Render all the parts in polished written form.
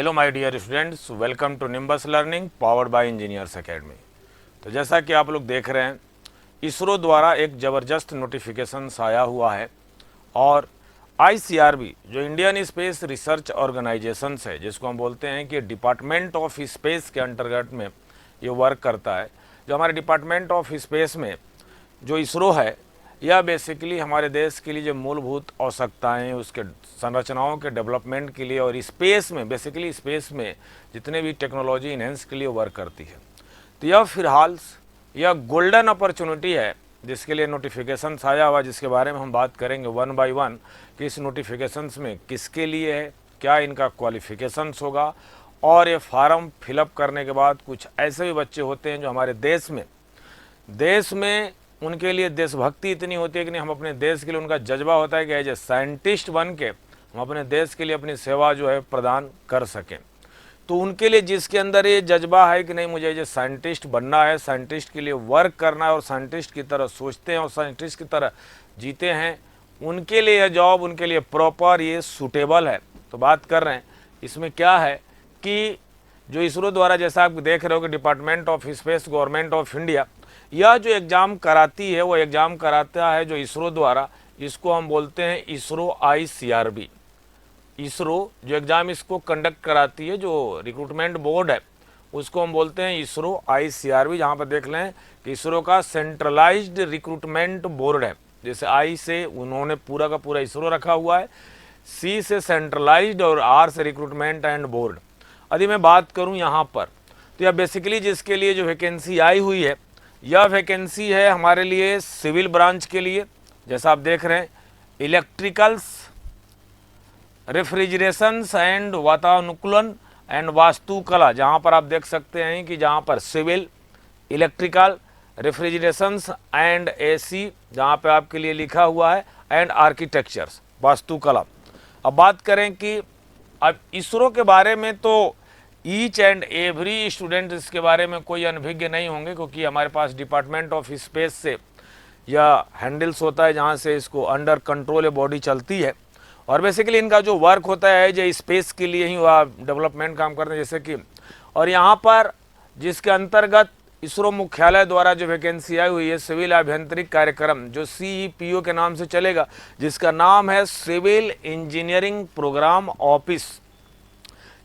Hello my dear students, welcome to Nimbus learning powered by engineers academy. तो जैसा कि आप लोग देख रहे हैं, इसरो द्वारा एक ज़बरदस्त नोटिफिकेशन आया हुआ है और आईसीआरबी जो इंडियन स्पेस रिसर्च ऑर्गेनाइजेशन है, जिसको हम बोलते हैं कि डिपार्टमेंट ऑफ स्पेस के अंतर्गत में ये वर्क करता है। जो हमारे डिपार्टमेंट ऑफ स्पेस में जो इसरो है, यह बेसिकली हमारे देश के लिए जो मूलभूत आवश्यकताएं उसके संरचनाओं के डेवलपमेंट के लिए और स्पेस में बेसिकली स्पेस में जितने भी टेक्नोलॉजी इन्हेंस के लिए वर्क करती है। तो यह फिलहाल यह गोल्डन अपॉर्चुनिटी है जिसके लिए नोटिफिकेशन आया हुआ, जिसके बारे में हम बात करेंगे वन बाय वन कि इस नोटिफिकेशंस में किसके लिए है, क्या इनका क्वालिफिकेशंस होगा। और ये फार्म फिलअप करने के बाद कुछ ऐसे भी बच्चे होते हैं जो हमारे देश में उनके लिए देशभक्ति इतनी होती है कि नहीं, हम अपने देश के लिए उनका जज्बा होता है कि एज ए साइंटिस्ट बन के हम अपने देश के लिए अपनी सेवा जो है प्रदान कर सकें। तो उनके लिए जिसके अंदर ये जज्बा है कि नहीं मुझे एज ए साइंटिस्ट बनना है, साइंटिस्ट के लिए वर्क करना है और साइंटिस्ट की तरह सोचते हैं और साइंटिस्ट की तरह जीते हैं, उनके लिए यह जॉब उनके लिए प्रॉपर ये सूटेबल है। तो बात कर रहे हैं इसमें क्या है कि जो इसरो द्वारा जैसा आप देख रहे हो कि department of space government of India यह जो एग्ज़ाम कराती है वो एग्ज़ाम कराता है जो इसरो द्वारा, इसको हम बोलते हैं इसरो आईसीआरबी। इसरो जो एग्ज़ाम इसको कंडक्ट कराती है, जो रिक्रूटमेंट बोर्ड है, उसको हम बोलते हैं इसरो आईसीआरबी। जहाँ पर देख लें कि इसरो का सेंट्रलाइज्ड रिक्रूटमेंट बोर्ड है। जैसे आई से उन्होंने पूरा का पूरा इसरो रखा हुआ है, सी से सेंट्रलाइज्ड और आर से रिक्रूटमेंट एंड बोर्ड। यदि मैं बात करूँ यहाँ पर तो यह बेसिकली जिसके लिए जो वैकेंसी आई हुई है, यह वैकेंसी है हमारे लिए सिविल ब्रांच के लिए। जैसा आप देख रहे हैं इलेक्ट्रिकल्स, रेफ्रिजरेशंस एंड वातानुकूलन एंड वास्तुकला, जहाँ पर आप देख सकते हैं कि जहाँ पर सिविल, इलेक्ट्रिकल, रेफ्रिजरेशंस एंड एसी जहाँ पे आपके लिए लिखा हुआ है, एंड आर्किटेक्चर्स वास्तुकला। अब बात करें कि अब इसरो के बारे में तो ईच एंड एवरी स्टूडेंट इसके बारे में कोई अनभिज्ञ नहीं होंगे, क्योंकि हमारे पास डिपार्टमेंट ऑफ स्पेस से यह हैंडल्स होता है जहाँ से इसको अंडर कंट्रोल बॉडी चलती है। और बेसिकली इनका जो वर्क होता है जो स्पेस के लिए ही वह डेवलपमेंट काम करते हैं, जैसे कि और यहाँ पर जिसके अंतर्गत इसरो मुख्यालय द्वारा जो वैकेंसी आई हुई है सिविल अभियांत्रिक कार्यक्रम जो CEPO के नाम से चलेगा, जिसका नाम है सिविल इंजीनियरिंग प्रोग्राम ऑफिस,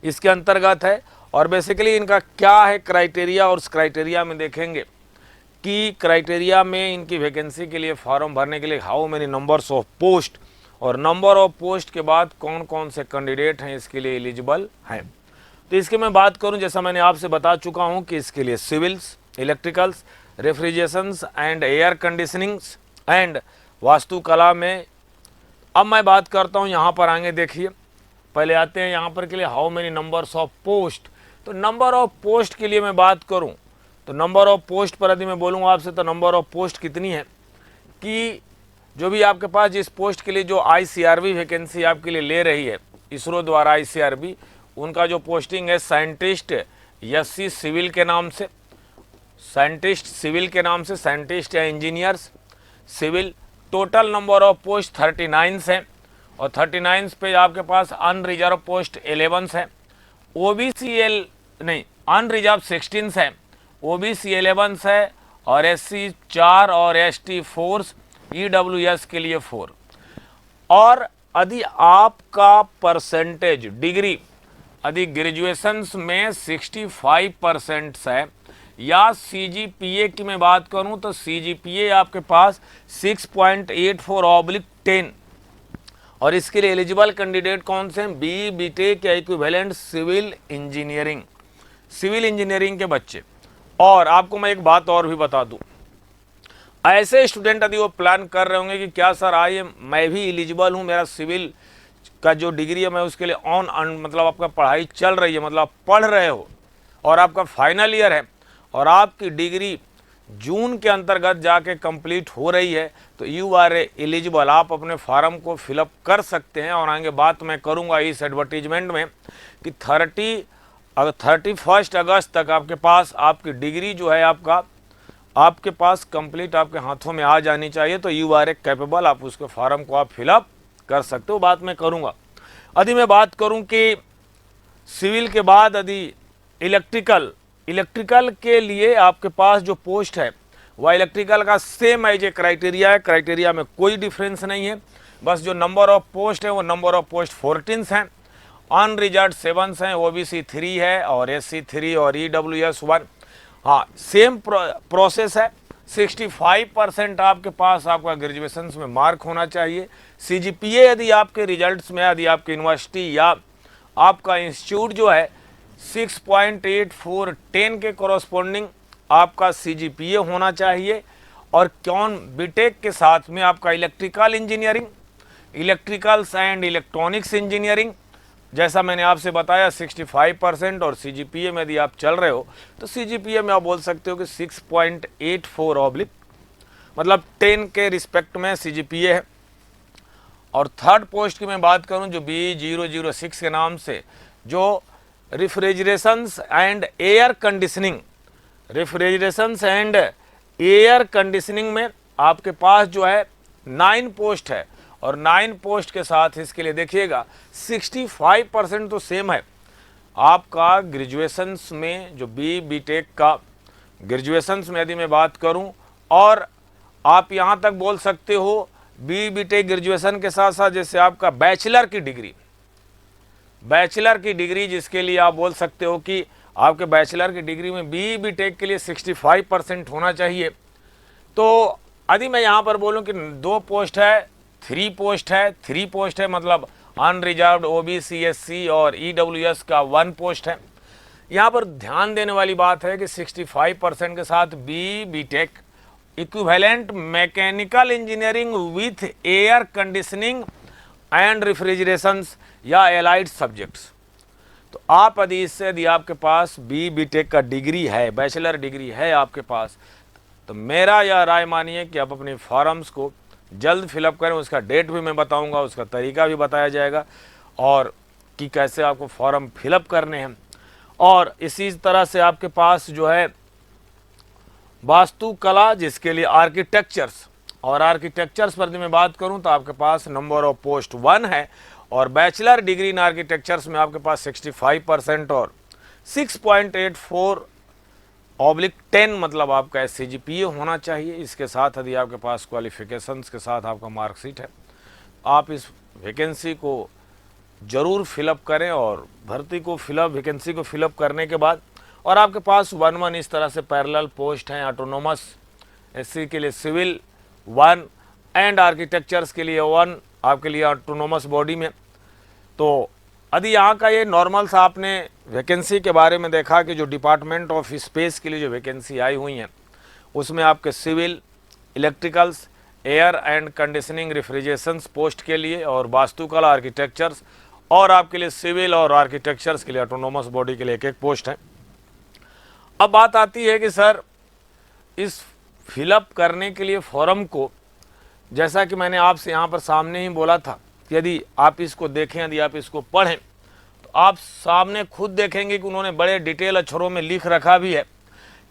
इसके अंतर्गत है। और बेसिकली इनका क्या है क्राइटेरिया, और उस क्राइटेरिया में देखेंगे कि क्राइटेरिया में इनकी वैकेंसी के लिए फॉर्म भरने के लिए how many numbers of post और नंबर ऑफ पोस्ट के बाद कौन कौन से कैंडिडेट हैं इसके लिए एलिजिबल हैं। तो इसके मैं बात करूं, जैसा मैंने आपसे बता चुका हूं कि इसके लिए civils, electricals, refrigerations and air conditionings and वास्तुकला में। अब मैं बात करता हूं यहाँ पर आगे देखिए, पहले आते हैं यहाँ पर के लिए how many numbers of post. तो नंबर ऑफ पोस्ट के लिए मैं बात करूँ तो नंबर ऑफ पोस्ट पर यदि मैं बोलूँगा आपसे तो नंबर ऑफ पोस्ट कितनी है कि जो भी आपके पास जिस पोस्ट के लिए जो आईसीआरबी वैकेंसी आपके लिए ले रही है इसरो द्वारा आईसीआरबी, उनका जो पोस्टिंग है साइंटिस्ट SC सिविल के नाम से, साइंटिस्ट सिविल के नाम से, साइंटिस्ट या engineers civil. Total number of post 39 हैं और 39 पे आपके पास अनरिजर्व पोस्ट 11 है, OBC नहीं अनरिजर्व 16 है, OBC 11 है और SC 4 और ST 4, EWS के लिए 4। और यदि आपका परसेंटेज डिग्री यदि ग्रेजुएशंस में 65% है या CGPA की मैं बात करूं तो CGPA आपके पास 6.84/10 और इसके लिए एलिजिबल कैंडिडेट कौन से हैं, BTech या इक्विवेलेंट सिविल इंजीनियरिंग के बच्चे। और आपको मैं एक बात और भी बता दूं, ऐसे स्टूडेंट यदि वो प्लान कर रहे होंगे कि क्या सर मैं भी एलिजिबल हूं, मेरा सिविल का जो डिग्री है मैं उसके लिए मतलब आपका पढ़ाई चल रही है, मतलब आप पढ़ रहे हो और आपका फाइनल ईयर है और आपकी डिग्री जून के अंतर्गत जाके कंप्लीट हो रही है, तो यू आर एलिजिबल, आप अपने फार्म को फिलअप कर सकते हैं। और आगे बात मैं करूंगा इस एडवर्टीजमेंट में कि 31 अगस्त तक आपके पास आपकी डिग्री जो है आपके पास कंप्लीट आपके हाथों में आ जानी चाहिए, तो यू आर कैपेबल, आप उसके फार्म को आप फिलअप कर सकते हो, बात मैं करूंगा। यदि मैं बात करूं कि सिविल के बाद यदि इलेक्ट्रिकल, इलेक्ट्रिकल के लिए आपके पास जो पोस्ट है वह इलेक्ट्रिकल का सेम एज ए क्राइटेरिया है, क्राइटेरिया में कोई डिफरेंस नहीं है, बस जो नंबर ऑफ पोस्ट है वो नंबर ऑफ पोस्ट 14 हैं, अनरिजर्व्ड 7 हैं, ओबीसी 3 है और एससी 3 और ईडब्ल्यूएस 1। हाँ, सेम प्रोसेस है। 65% आपके पास आपका ग्रेजुएशन में मार्क होना चाहिए। सीजीपीए यदि आपके रिजल्ट्स में, यदि आपकी यूनिवर्सिटी या आपका इंस्टीट्यूट जो है 6.84 10 के कॉरस्पॉन्डिंग आपका सीजीपीए होना चाहिए। और कौन बीटेक के साथ में आपका electrical engineering, electricals and electronics engineering, जैसा मैंने आपसे बताया 65%। और सीजीपीए में यदि आप चल रहे हो तो सीजीपीए में आप बोल सकते हो कि 6.84 ऑब्लिक, मतलब 10 के रिस्पेक्ट में सीजीपीए है। और थर्ड पोस्ट की मैं बात करूं जो B006 के नाम से, जो refrigerations and air conditioning, refrigerations and air conditioning में आपके पास जो है 9 पोस्ट है। और 9 पोस्ट के साथ इसके लिए देखिएगा 65% तो सेम है। आपका ग्रेजुएशंस में जो बीटेक का ग्रेजुएशंस में यदि मैं बात करूं, और आप यहाँ तक बोल सकते हो बीटेक ग्रेजुएशन के साथ साथ जैसे आपका बैचलर की डिग्री, बैचलर की डिग्री जिसके लिए आप बोल सकते हो कि आपके बैचलर की डिग्री में बीटेक के लिए 65% होना चाहिए। तो यदि मैं यहाँ पर बोलूँ कि 2 पोस्ट है, 3 पोस्ट है, 3 पोस्ट है मतलब अनरिजर्व्ड ओबीसी एससी और ईडब्ल्यूएस का 1 पोस्ट है। यहाँ पर ध्यान देने वाली बात है कि 65% के साथ BTech equivalent mechanical engineering with air conditioning and refrigerations या एलाइड सब्जेक्ट्स। तो आप यदि आपके पास बीटेक का डिग्री है, बैचलर डिग्री है आपके पास, तो मेरा यह राय मानिए कि आप अपने फॉर्म्स को जल्द फिलअप करें। उसका डेट भी मैं बताऊंगा, उसका तरीका भी बताया जाएगा और कि कैसे आपको फॉर्म फिलअप करने हैं। और इसी तरह से आपके पास जो है वास्तुकला, जिसके लिए आर्किटेक्चर्स, और आर्किटेक्चर्स पर मैं बात करूं तो आपके पास नंबर ऑफ पोस्ट 1 है। और बैचलर डिग्री इन आर्किटेक्चर्स में आपके पास 65% और 6.84 ऑब्लिक 10 मतलब आपका सीजीपीए होना चाहिए। इसके साथ यदि आपके पास क्वालिफिकेशंस के साथ आपका मार्कशीट है, आप इस वैकेंसी को ज़रूर फिलअप करें। और भर्ती को वैकेंसी को फिलअप करने के बाद, और आपके पास 1 इस तरह से पैरेलल पोस्ट हैं, ऑटोनोमस एससी के लिए सिविल 1 एंड आर्किटेक्चर्स के लिए 1 आपके लिए ऑटोनोमस बॉडी में। तो यदि यहाँ का ये नॉर्मल सा आपने वैकेंसी के बारे में देखा कि जो डिपार्टमेंट ऑफ स्पेस के लिए जो वैकेंसी आई हुई हैं उसमें आपके civil, electricals, air and conditioning, refrigerations post के लिए, और वास्तुकला, आर्किटेक्चर्स, और आपके लिए सिविल और आर्किटेक्चर्स के लिए ऑटोनोमस बॉडी के लिए 1-1 पोस्ट है। अब बात आती है कि सर इस फिलअप करने के लिए फॉर्म को, जैसा कि मैंने आपसे यहाँ पर सामने ही बोला था, यदि आप इसको देखें, यदि आप इसको पढ़ें तो आप सामने खुद देखेंगे कि उन्होंने बड़े डिटेल अक्षरों में लिख रखा भी है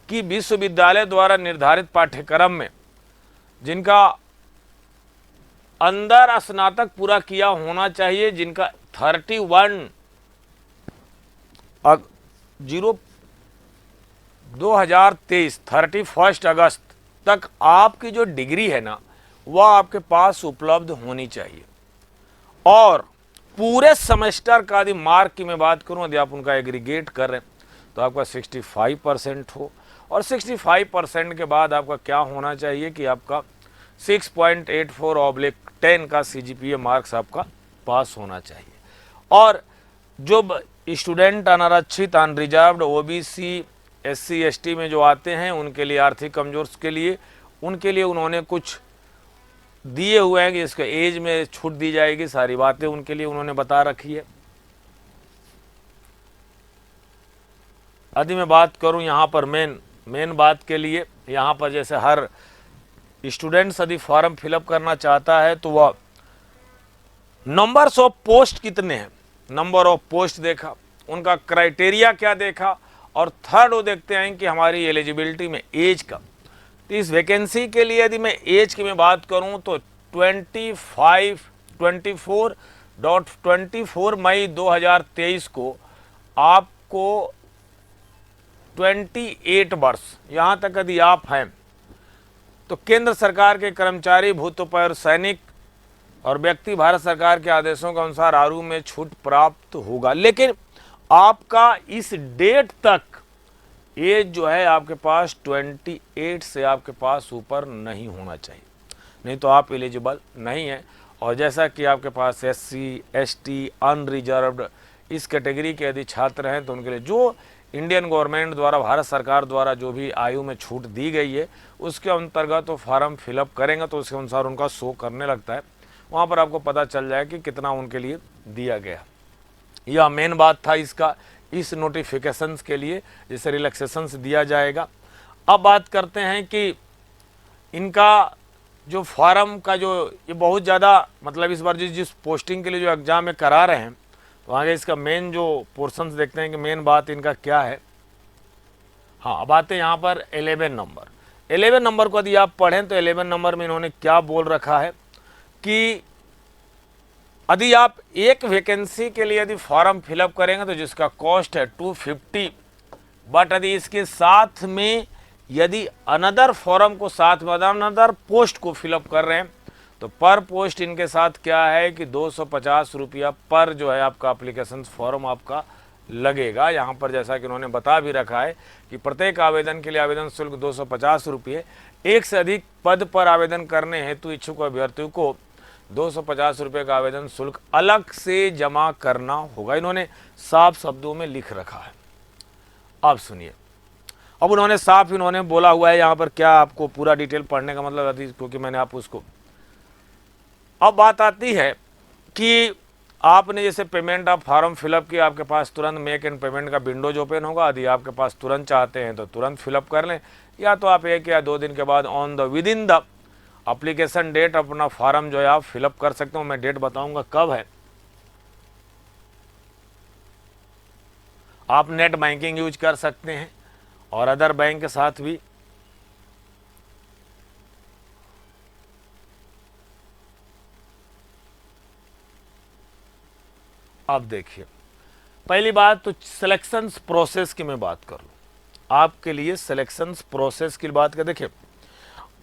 कि विश्वविद्यालय द्वारा निर्धारित पाठ्यक्रम में जिनका अंदर स्नातक पूरा किया होना चाहिए, जिनका 31 अगस्त तक आपकी जो डिग्री है ना वह आपके पास उपलब्ध होनी चाहिए। और पूरे सेमेस्टर का यदि मार्क की मैं बात करूं, यदि आप उनका एग्रीगेट कर रहे हैं तो आपका 65% हो। और 65% के बाद आपका क्या होना चाहिए कि आपका 6.84 ऑब्लिक 10 का सीजीपीए मार्क्स आपका पास होना चाहिए। और जो स्टूडेंट अनारक्षित, अनरिजर्व्ड, ओबीसी, एससी एसटी में जो आते हैं उनके लिए, आर्थिक कमजोर के लिए, उनके लिए उन्होंने कुछ दिए हुए हैं कि इसके एज में छूट दी जाएगी, सारी बातें उनके लिए उन्होंने बता रखी है। यदि मैं बात करूं यहाँ पर मेन बात के लिए, यहाँ पर जैसे हर स्टूडेंट्स यदि फॉर्म फिलअप करना चाहता है तो वह नंबर्स ऑफ पोस्ट कितने हैं, नंबर ऑफ पोस्ट देखा, उनका क्राइटेरिया क्या देखा, और थर्ड वो देखते हैं कि हमारी एलिजिबिलिटी में एज का। तो इस वैकेंसी के लिए यदि मैं एज की मैं बात करूं तो 24 मई 2023 को आपको 28 वर्ष यहाँ तक यदि आप हैं तो केंद्र सरकार के कर्मचारी, भूतपूर्व सैनिक और व्यक्ति भारत सरकार के आदेशों के अनुसार आरओ में छूट प्राप्त होगा। लेकिन आपका इस डेट तक एज जो है आपके पास 28 से आपके पास ऊपर नहीं होना चाहिए, नहीं तो आप एलिजिबल नहीं है। और जैसा कि आपके पास SC, ST, अनरिजर्व्ड इस कैटेगरी के यदि छात्र हैं तो उनके लिए जो इंडियन गवर्नमेंट द्वारा, भारत सरकार द्वारा जो भी आयु में छूट दी गई है उसके अंतर्गत वो फॉर्म फिलअप करेंगे तो उसके अनुसार उनका शो करने लगता है, वहाँ पर आपको पता चल जाए कि कितना उनके लिए दिया गया। यह मेन बात था इसका, इस नोटिफिकेशंस के लिए जिसे रिलैक्सेशंस दिया जाएगा। अब बात करते हैं कि इनका जो फॉर्म का जो ये बहुत ज़्यादा मतलब इस बार जिस पोस्टिंग के लिए जो एग्ज़ाम में करा रहे हैं तो आगे इसका मेन जो पोर्शंस देखते हैं कि मेन बात इनका क्या है। हाँ, अब आते हैं यहाँ पर 11 नंबर। 11 नंबर को यदि आप पढ़ें तो 11 नंबर में इन्होंने क्या बोल रखा है कि यदि आप एक वैकेंसी के लिए यदि फॉर्म फिलअप करेंगे तो जिसका कॉस्ट है 250, बट यदि इसके साथ में यदि अनदर फॉर्म को साथ में अनदर पोस्ट को फिलअप कर रहे हैं तो पर पोस्ट इनके साथ क्या है कि 250 रुपया पर जो है आपका एप्लीकेशन फॉर्म आपका लगेगा। यहाँ पर जैसा कि उन्होंने बता भी रखा है कि प्रत्येक आवेदन के लिए आवेदन शुल्क 250 रुपये, एक से अधिक पद पर आवेदन करने हेतु इच्छुक अभ्यर्थियों को 250 रुपये का आवेदन शुल्क अलग से जमा करना होगा। इन्होंने साफ शब्दों में लिख रखा है। अब सुनिए, अब उन्होंने साफ इन्होंने बोला हुआ है यहाँ पर क्या, आपको पूरा डिटेल पढ़ने का मतलब क्योंकि मैंने आप उसको, अब बात आती है कि आपने जैसे पेमेंट ऑफ फॉर्म फिलअप किया, आपके पास तुरंत मेक एंड पेमेंट का विंडोज ओपन होगा। यदि आपके पास तुरंत चाहते हैं तो तुरंत फिलअप कर लें, या तो आप 1 या 2 दिन के बाद within the application date अपना फॉर्म जो है आप फिलअप कर सकते हो। मैं डेट बताऊंगा कब है। आप नेट बैंकिंग यूज कर सकते हैं और अदर बैंक के साथ भी। अब देखिए, पहली बात तो सिलेक्शंस प्रोसेस की मैं बात कर लूँ आपके लिए। सिलेक्शंस प्रोसेस की बात कर, देखिए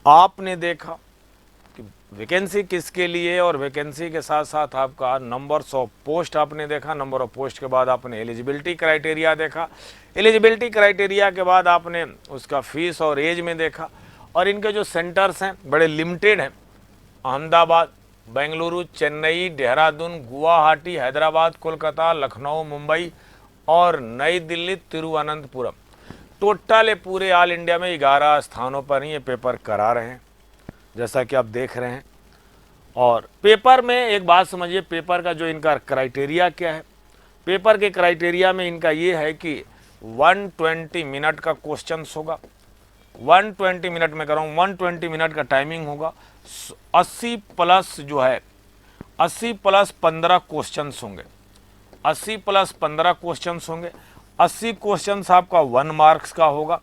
आपने देखा कि वैकेंसी किसके लिए और वैकेंसी के साथ साथ आपका नंबर्स ऑफ पोस्ट आपने देखा। नंबर ऑफ पोस्ट के बाद आपने एलिजिबिलिटी क्राइटेरिया देखा। एलिजिबिलिटी क्राइटेरिया के बाद आपने उसका फीस और एज में देखा। और इनके जो सेंटर्स हैं बड़े लिमिटेड हैं, अहमदाबाद, बेंगलुरु, चेन्नई, देहरादून, गुवाहाटी, हैदराबाद, कोलकाता, लखनऊ, मुंबई और नई दिल्ली, तिरुवनंतपुरम। टोटल पूरे ऑल इंडिया में 11 स्थानों पर ही ये पेपर करा रहे हैं जैसा कि आप देख रहे हैं। और पेपर में एक बात समझिए, पेपर का जो इनका क्राइटेरिया क्या है। पेपर के क्राइटेरिया में इनका ये है कि 120 मिनट का क्वेश्चन होगा। 120 मिनट में कर रहा हूँ, 120 मिनट का टाइमिंग होगा। 80 प्लस जो है 80 प्लस 15 क्वेश्चन होंगे। 80 प्लस 15 क्वेश्चन होंगे। 80 क्वेश्चन आपका 1 मार्क्स का होगा।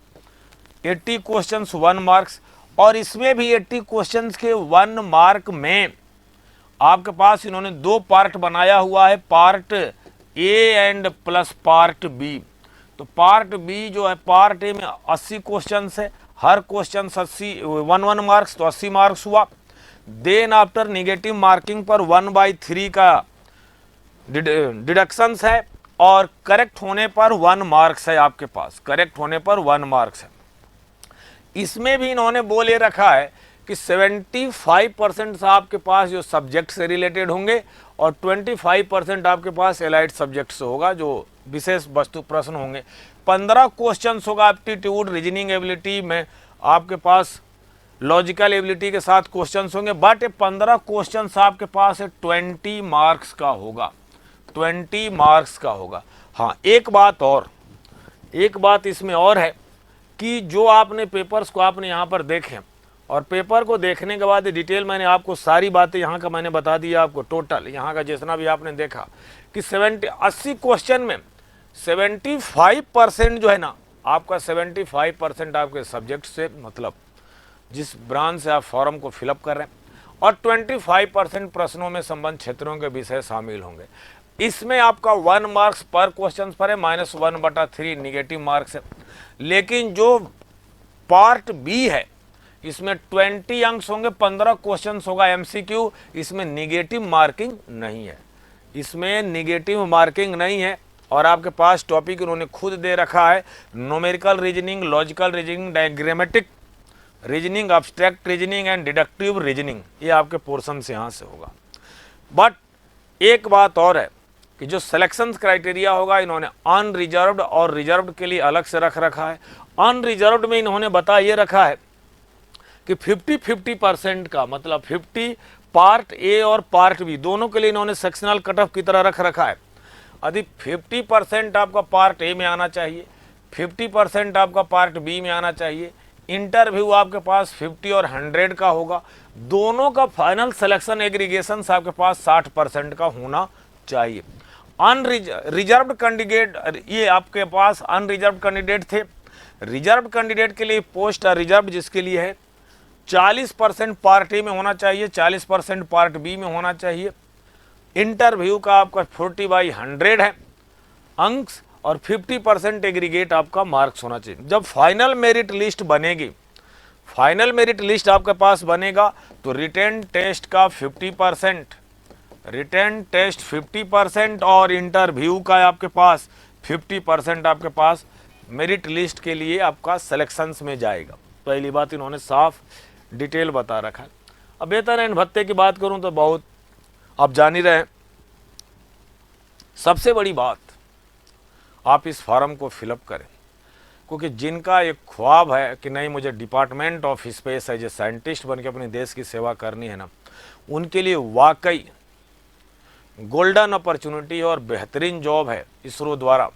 80 क्वेश्चन 1 मार्क्स। और इसमें भी 80 क्वेश्चंस के 1 मार्क में आपके पास इन्होंने 2 पार्ट बनाया हुआ है, part A and plus part B. तो पार्ट बी जो है, पार्ट ए में 80 क्वेश्चंस है, हर क्वेश्चन 1 मार्क्स, तो 80 मार्क्स हुआ। देन आफ्टर निगेटिव मार्किंग पर 1/3 का डिडक्शंस है और करेक्ट होने पर 1 मार्क्स है आपके पास। करेक्ट होने पर 1 मार्क्स है। इसमें भी इन्होंने बोले रखा है कि 75% आपके पास जो सब्जेक्ट से रिलेटेड होंगे और 25% आपके पास एलाइड सब्जेक्ट से होगा, जो विशेष वस्तु प्रश्न होंगे। 15 क्वेश्चन होगा एप्टीट्यूड, रीजनिंग एबिलिटी में आपके पास लॉजिकल एबिलिटी के साथ क्वेश्चन होंगे। बट 15 क्वेश्चन आपके पास 20 मार्क्स का होगा। 20 मार्क्स का होगा। हाँ, एक बात इसमें और है कि जो आपने पेपर्स को आपने यहाँ पर देखें और पेपर को देखने के बाद डिटेल मैंने आपको सारी बातें यहाँ का मैंने बता दिया आपको। टोटल यहाँ का जितना भी आपने देखा कि 80 क्वेश्चन में 75% जो है ना आपका 75% आपके सब्जेक्ट से, मतलब जिस ब्रांच से आप फॉर्म को फिलअप कर रहे हैं, और 25% प्रश्नों में संबंध क्षेत्रों के विषय शामिल होंगे। इसमें आपका 1 मार्क्स पर क्वेश्चन पर है, -1/3 निगेटिव मार्क्स है। लेकिन जो पार्ट बी है इसमें 20 अंक होंगे, 15 क्वेश्चन होगा एमसीक्यू, इसमें निगेटिव मार्किंग नहीं है, इसमें निगेटिव मार्किंग नहीं है। और आपके पास टॉपिक उन्होंने खुद दे रखा है, numerical reasoning, logical reasoning, diagrammatic reasoning, abstract reasoning and deductive reasoning, ये आपके पोर्शन से यहाँ से होगा। बट एक बात और है कि जो सिलेक्शन क्राइटेरिया होगा इन्होंने अनरिजर्व्ड और रिजर्व्ड के लिए अलग से रख रखा है। अनरिजर्व्ड में इन्होंने बता ये रखा है कि 50-50% का मतलब 50 पार्ट ए और पार्ट बी दोनों के लिए इन्होंने सेक्शनल कट ऑफ की तरह रख रखा है। यदि 50% आपका पार्ट ए में आना चाहिए, 50% आपका पार्ट बी में आना चाहिए, इंटरव्यू आपके पास 50 और 100 का होगा, दोनों का फाइनल सिलेक्शन एग्रीगेशन आपके पास 60% का होना चाहिए। रिजर्व्ड कैंडिडेट, ये आपके पास अनरिजर्व्ड कैंडिडेट थे। रिजर्व कैंडिडेट के लिए पोस्ट रिजर्व जिसके लिए है 40% पार्ट ए में होना चाहिए, 40% पार्ट बी में होना चाहिए। इंटरव्यू का आपका 40/100 है अंक और 50% एग्रीगेट आपका मार्क्स होना चाहिए। जब फाइनल मेरिट लिस्ट बनेगी, फाइनल मेरिट लिस्ट आपके पास बनेगा तो रिटन टेस्ट का 50%, रिटन टेस्ट 50% और इंटरव्यू का आपके पास 50% आपके पास मेरिट लिस्ट के लिए आपका सिलेक्शंस में जाएगा। पहली बात इन्होंने साफ डिटेल बता रखा है। अब वेतन एंड भत्ते की बात करूं तो बहुत आप जान ही रहे हैं। सबसे बड़ी बात, आप इस फॉर्म को फिलअप करें, क्योंकि जिनका एक ख्वाब है कि नहीं मुझे department of space as a scientist बन के अपने देश की सेवा करनी है ना, उनके लिए वाकई गोल्डन अपॉर्चुनिटी और बेहतरीन जॉब है इसरो द्वारा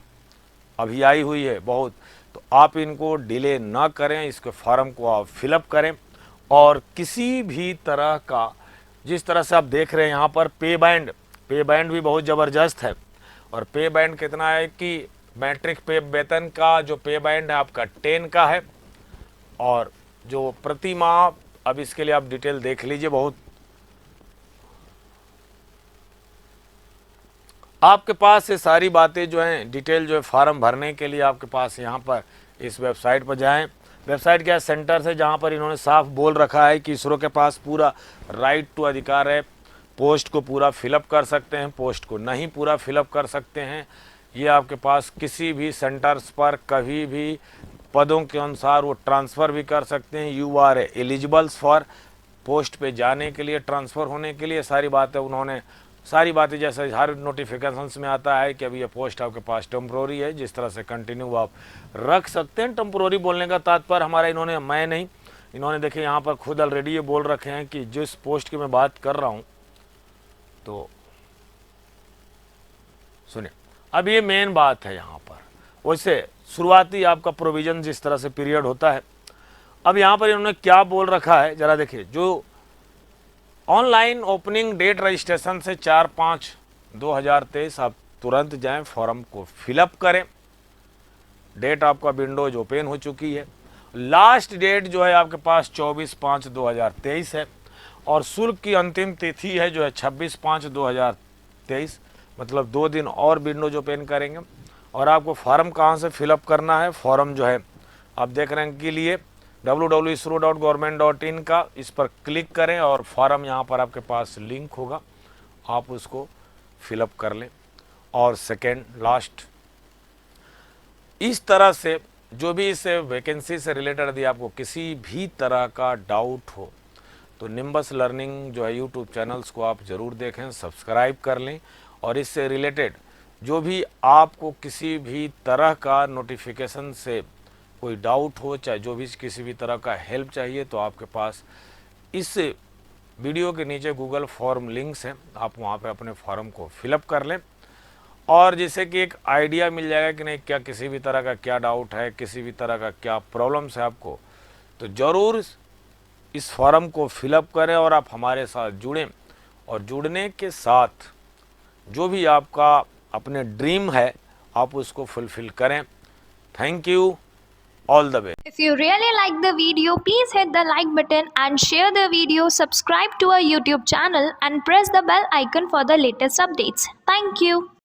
अभी आई हुई है बहुत। तो आप इनको डिले ना करें, इसके फॉर्म को आप फिलअप करें और किसी भी तरह का, जिस तरह से आप देख रहे हैं यहाँ पर पे बैंड भी बहुत ज़बरदस्त है। और पे बैंड कितना है कि मैट्रिक पे वेतन का जो पे बैंड है आपका 10 का है, और जो प्रति माह, अब इसके लिए आप डिटेल देख लीजिए। बहुत आपके पास ये सारी बातें जो हैं डिटेल जो है फॉर्म भरने के लिए आपके पास यहाँ पर इस वेबसाइट पर जाएं। वेबसाइट क्या सेंटर से, जहाँ पर इन्होंने साफ बोल रखा है कि इसरो के पास पूरा राइट टू अधिकार है, पोस्ट को पूरा फिलअप कर सकते हैं, पोस्ट को नहीं पूरा फिलअप कर सकते हैं। ये आपके पास किसी भी सेंटर्स पर कभी भी पदों के अनुसार वो ट्रांसफ़र भी कर सकते हैं। यू आर एलिजिबल्स फॉर पोस्ट पे जाने के लिए, ट्रांसफ़र होने के लिए, सारी बातें उन्होंने, सारी बातें जैसे हर नोटिफिकेशंस में आता है कि अभी ये पोस्ट आपके पास टेम्प्रोरी है, जिस तरह से कंटिन्यू आप रख सकते हैं। टेम्प्रोरी बोलने का तात्पर्य हमारा, इन्होंने, मैं नहीं, इन्होंने देखिए यहाँ पर खुद ऑलरेडी ये बोल रखे हैं कि जिस पोस्ट की मैं बात कर रहा हूँ, तो सुनिए, अब ये मेन बात है यहाँ पर। वैसे शुरुआती आपका प्रोविज़न जिस तरह से पीरियड होता है, अब यहाँ पर इन्होंने क्या बोल रखा है ज़रा देखिए। जो ऑनलाइन ओपनिंग डेट रजिस्ट्रेशन से 4/5/2023 आप तुरंत जाएं, फॉर्म को फिलअप करें। डेट आपका विंडोज ओपन हो चुकी है। लास्ट डेट जो है आपके पास 24/5/2023 है और शुल्क की अंतिम तिथि है जो है 26/5/2023, मतलब 2 दिन और विंडोज ओपन करेंगे। और आपको फॉर्म कहाँ से फिलअप करना है, फॉर्म जो है आप देख रहे हैं के लिए www.isro.government.in का, इस पर क्लिक करें और फॉर्म यहाँ पर आपके पास लिंक होगा, आप उसको फिलअप कर लें। और सेकेंड लास्ट, इस तरह से जो भी इस वैकेंसी से रिलेटेड यदि आपको किसी भी तरह का डाउट हो तो निम्बस लर्निंग जो है यूट्यूब चैनल्स को आप ज़रूर देखें, सब्सक्राइब कर लें। और इससे रिलेटेड जो भी आपको किसी भी तरह का नोटिफिकेशन से कोई डाउट हो, चाहे जो भी किसी भी तरह का हेल्प चाहिए, तो आपके पास इस वीडियो के नीचे गूगल फॉर्म लिंक्स हैं, आप वहाँ पे अपने फॉर्म को फिलअप कर लें। और जैसे कि एक आइडिया मिल जाएगा कि नहीं क्या किसी भी तरह का क्या डाउट है, किसी भी तरह का क्या प्रॉब्लम्स है आपको, तो ज़रूर इस फॉर्म को फिलअप करें और आप हमारे साथ जुड़ें। और जुड़ने के साथ जो भी आपका अपने ड्रीम है आप उसको फुलफ़िल करें। Thank you. All the best. If you really like the video, please hit the like button and share the video. Subscribe to our YouTube channel and press the bell icon for the latest updates. Thank you.